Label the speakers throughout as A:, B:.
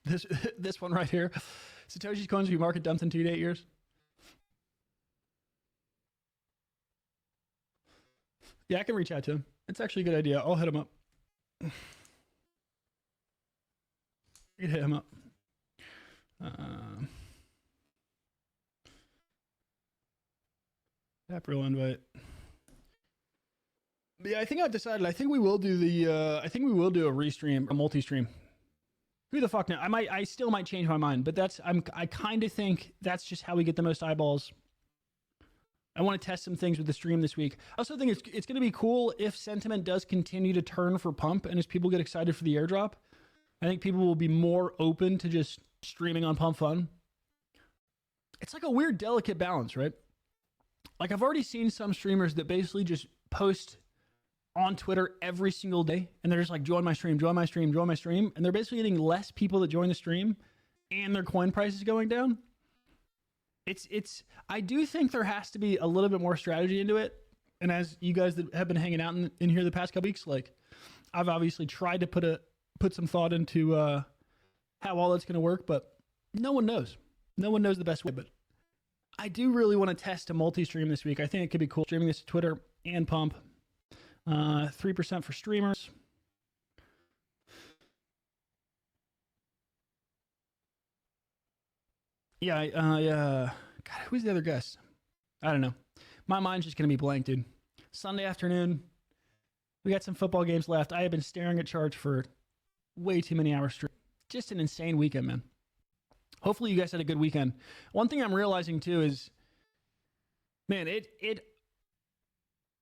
A: This this one right here. Satoshi's coins will be market dumped in 2 to 8 years. Yeah, I can reach out to him. It's actually a good idea. I'll hit him up. I can hit him up. April invite. But yeah, I think I've decided. I think we will do the. I think we will do a restream, a multi-stream. Who the fuck now? I still might change my mind, but I kind of think that's just how we get the most eyeballs. I want to test some things with the stream this week. I also think it's going to be cool if sentiment does continue to turn for pump, and as people get excited for the airdrop, I think people will be more open to just streaming on Pump Fun. It's like a weird, delicate balance, right? Like I've already seen some streamers that basically just post on Twitter every single day, and they're just like, join my stream, join my stream, join my stream, and they're basically getting less people that join the stream, and their coin price is going down. It's. I do think there has to be a little bit more strategy into it, and as you guys that have been hanging out in here the past couple weeks, like I've obviously tried to put some thought into how all that's going to work, but no one knows. No one knows the best way. But I do really want to test a multi-stream this week. I think it could be cool streaming this to Twitter and Pump. 3% for streamers. Yeah, yeah. God, who's the other guest? I don't know. My mind's just going to be blank, dude. Sunday afternoon. We got some football games left. I have been staring at charts for way too many hours straight. Just an insane weekend, man. Hopefully you guys had a good weekend. One thing I'm realizing too is, man,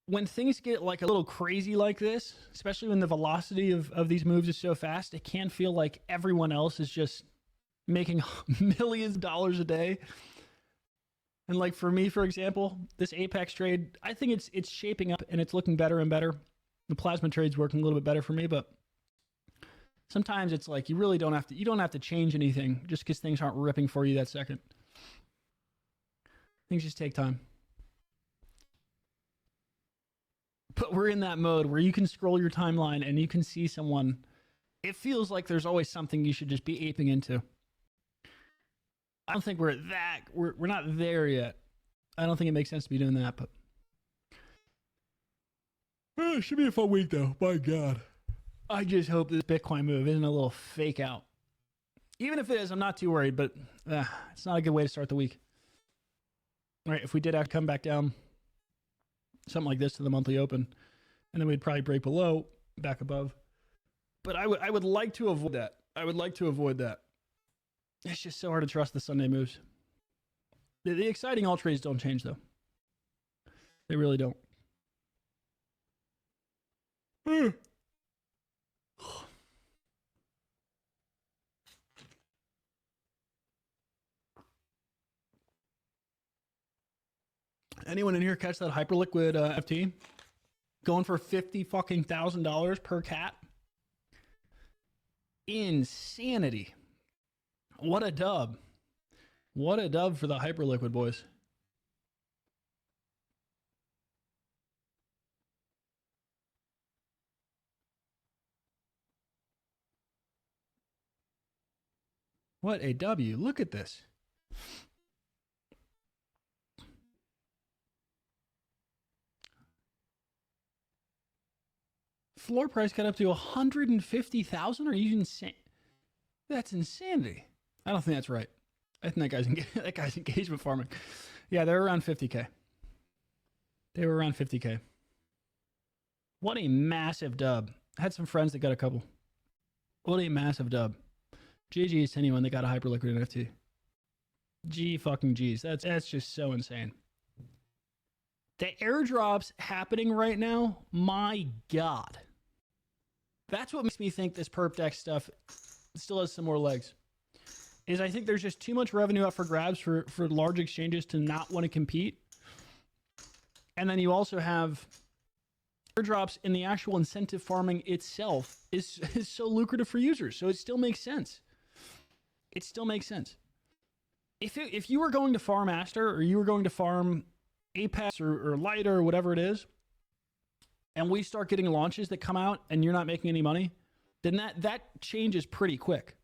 A: when things get like a little crazy like this, especially when the velocity of these moves is so fast, it can feel like everyone else is just making millions of dollars a day. And like for me, for example, this Apex trade, I think it's shaping up and it's looking better and better. The plasma trade's working a little bit better for me, but sometimes it's like you really don't have to change anything just because things aren't ripping for you that second. Things just take time. But we're in that mode where you can scroll your timeline and you can see someone. It feels like there's always something you should just be aping into. I don't think we're not there yet. I don't think it makes sense to be doing that, but it should be a fun week though. My God. I just hope this Bitcoin move isn't a little fake out. Even if it is, I'm not too worried, but it's not a good way to start the week. All right, if we did have to come back down something like this to the monthly open, and then we'd probably break below, back above. But I would like to avoid that. I would like to avoid that. It's just so hard to trust the Sunday moves. The exciting alt trades don't change though. They really don't. Anyone in here catch that Hyperliquid FT? Going for $50,000 per cat? Insanity. What a dub. What a dub for the Hyperliquid boys. What a W. Look at this. Floor price got up to 150,000? Are you insane? That's insanity. I don't think that's right. I think that guy's engagement farming. Yeah, they're around 50K. They were around 50K. What a massive dub. I had some friends that got a couple. What a massive dub. GG's to anyone that got a Hyperliquid NFT. G fucking G's. That's just so insane. The airdrops happening right now, my God. That's what makes me think this perp deck stuff still has some more legs. Is I think there's just too much revenue up for grabs for large exchanges to not want to compete. And then you also have airdrops in the actual incentive farming itself is so lucrative for users. So it still makes sense. It still makes sense. If you were going to farm Aster or you were going to farm Apex or Lighter or whatever it is, and we start getting launches that come out and you're not making any money, then that changes pretty quick.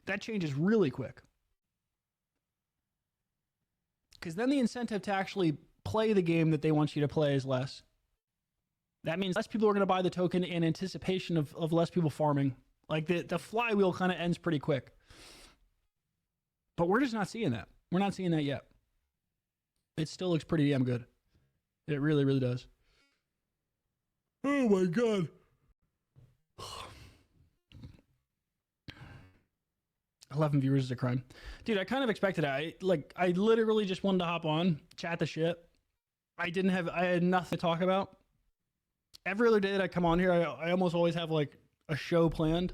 A: That changes really quick. Because then the incentive to actually play the game that they want you to play is less. That means less people are going to buy the token in anticipation of less people farming. Like the flywheel kind of ends pretty quick. But we're just not seeing that. We're not seeing that yet. It still looks pretty damn good. It really, really does. Oh my God. 11 viewers is a crime. Dude, I kind of expected it. I literally just wanted to hop on, chat the shit. I had nothing to talk about. Every other day that I come on here, I almost always have like a show planned.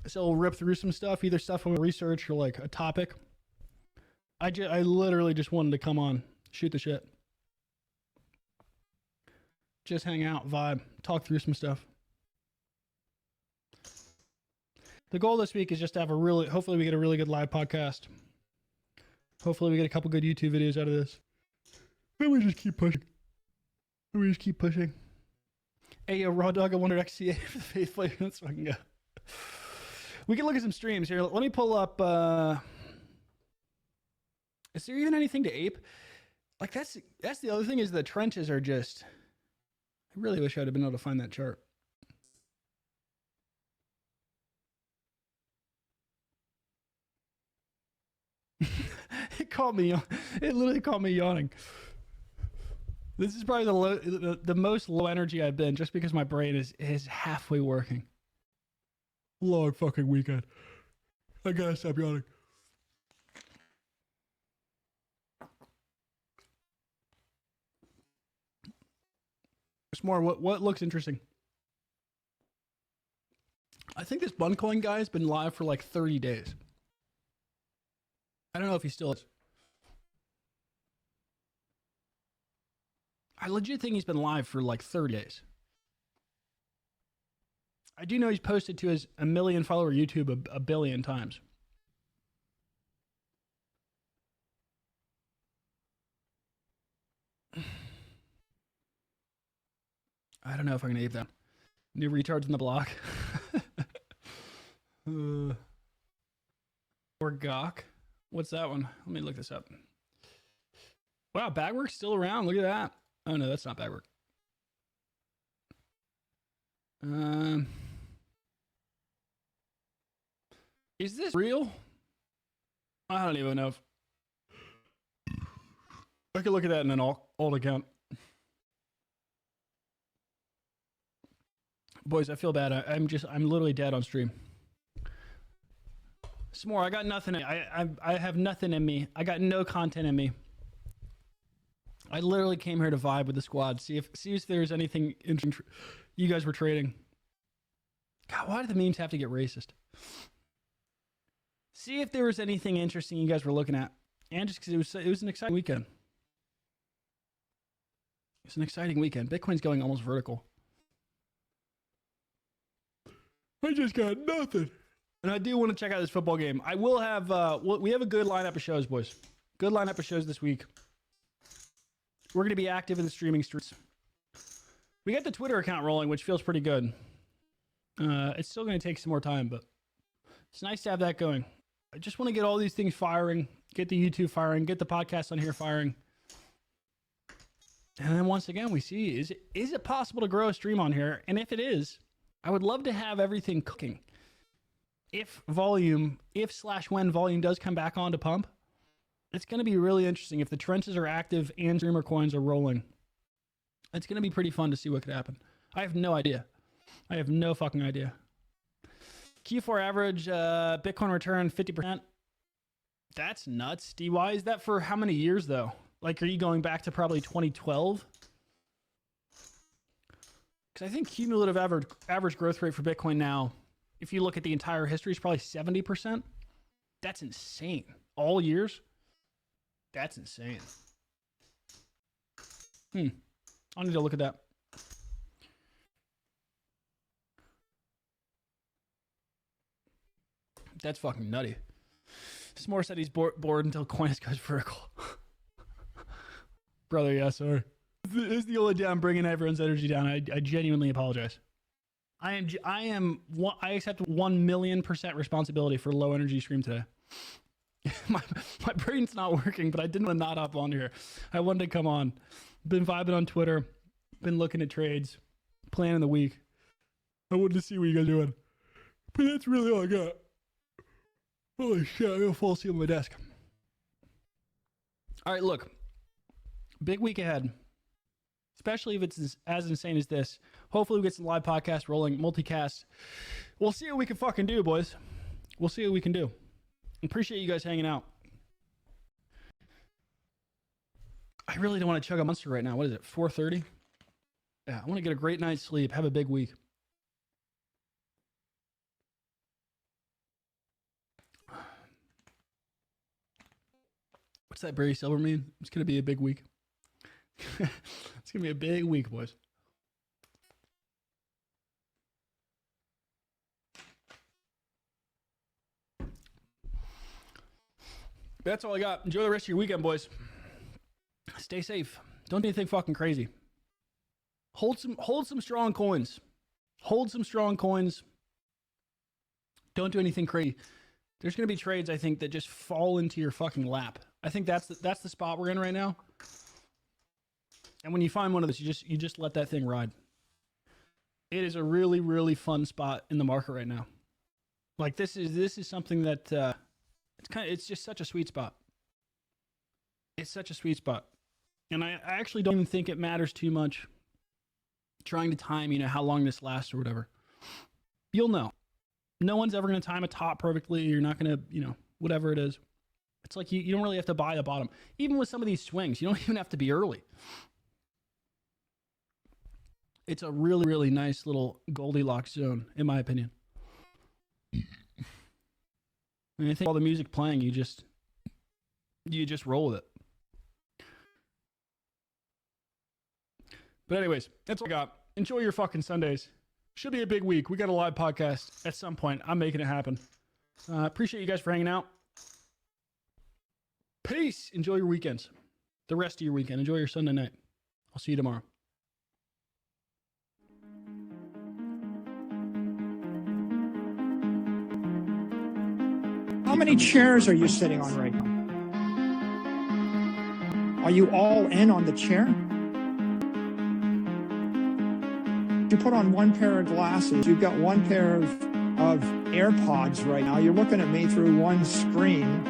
A: So I'll rip through some stuff, either stuff from research or like a topic. I literally just wanted to come on, shoot the shit. Just hang out, vibe, talk through some stuff. The goal this week is just to have hopefully we get a really good live podcast. Hopefully we get a couple good YouTube videos out of this. Then we just keep pushing. Hey, Raw Dog, I wonder XCA for the faithful. Let's fucking go. We can look at some streams here. Let me pull up. Is there even anything to ape? Like that's the other thing is the trenches are just. I really wish I'd have been able to find that chart. It literally called me yawning. This is probably the most low energy I've been, just because my brain is halfway working. Long fucking weekend. I gotta stop yawning. S'more, what looks interesting? I think this Buncoin guy has been live for like 30 days. I don't know if he still is. I legit think he's been live for like 30 days. I do know he's posted to his 1 million follower YouTube a billion times. I don't know if I can ape that. New retards in the block. Or Gawk. What's that one? Let me look this up. Wow, Bagwork's still around. Look at that. Oh no, that's not Bagwork. Is this real? I don't even know if I could look at that in an old account. Boys, I feel bad. I'm literally dead on stream. S'more, I got nothing. I have nothing in me. I got no content in me. I literally came here to vibe with the squad. See if there's anything interesting you guys were trading. God, why do the memes have to get racist? See if there was anything interesting you guys were looking at, and just because it was an exciting weekend. It's an exciting weekend. Bitcoin's going almost vertical. I just got nothing. And I do want to check out this football game. I will have, we have a good lineup of shows, boys. Good lineup of shows this week. We're going to be active in the streaming streets. We got the Twitter account rolling, which feels pretty good. It's still going to take some more time, but it's nice to have that going. I just want to get all these things firing, get the YouTube firing, get the podcast on here firing. And then once again, we see, is it possible to grow a stream on here? And if it is, I would love to have everything cooking. If when volume does come back on to pump, it's going to be really interesting. If the trenches are active and streamer coins are rolling, it's going to be pretty fun to see what could happen. I have no idea. I have no fucking idea. Q4 average, Bitcoin return 50%. That's nuts. DY, is that for how many years though? Like, are you going back to probably 2012? Because I think cumulative average growth rate for Bitcoin now, if you look at the entire history, is probably 70%. That's insane. All years? That's insane. I need to look at that. That's fucking nutty. S'more said he's bored until Coinus goes vertical. Brother, yeah, sorry. This is the only day I'm bringing everyone's energy down. I genuinely apologize. I accept 1,000,000% responsibility for low energy stream today. my brain's not working, but I didn't want to not hop on here. I wanted to come on. Been vibing on Twitter, been looking at trades, planning the week. I wanted to see what you guys are doing. But that's really all I got. Holy shit, I'm gonna fall asleep on my desk. All right, look. Big week ahead. Especially if it's as insane as this. Hopefully we get some live podcasts rolling, multicast. We'll see what we can fucking do, boys. We'll see what we can do. Appreciate you guys hanging out. I really don't want to chug a Monster right now. What is it, 4:30? Yeah, I want to get a great night's sleep, have a big week. What's that Barry Silver mean? It's going to be a big week. It's going to be a big week, boys. That's all I got. Enjoy the rest of your weekend, boys. Stay safe. Don't do anything fucking crazy. Hold some strong coins. Hold some strong coins. Don't do anything crazy. There's going to be trades, I think, that just fall into your fucking lap. I think that's the spot we're in right now. And when you find one of those, you just let that thing ride. It is a really, really fun spot in the market right now. Like this is something that it's just such a sweet spot. It's such a sweet spot. And I actually don't even think it matters too much trying to time, how long this lasts or whatever. You'll know. No one's ever going to time a top perfectly. You're not going to, whatever it is. It's like you don't really have to buy the bottom. Even with some of these swings, you don't even have to be early. It's a really, really nice little Goldilocks zone, in my opinion. And I think all the music playing, you just roll with it. But anyways, that's all I got. Enjoy your fucking Sundays. Should be a big week. We got a live podcast at some point. I'm making it happen. Appreciate you guys for hanging out. Peace. Enjoy your weekends. The rest of your weekend. Enjoy your Sunday night. I'll see you tomorrow.
B: How many chairs are you sitting on right now? Are you all in on the chair? You put on one pair of glasses. You've got one pair of AirPods right now. You're looking at me through one screen.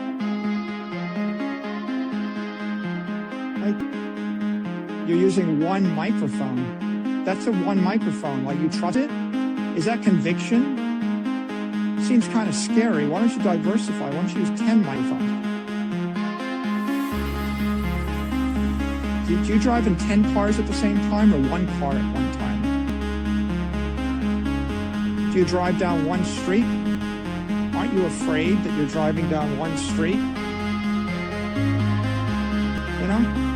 B: You're using one microphone. That's a one microphone. Like, you trust it? Is that conviction? Seems kind of scary. Why don't you diversify? Why don't you use 10 microphones? Do you drive in 10 cars at the same time or one car at one time? Do you drive down one street? Aren't you afraid that you're driving down one street? You know?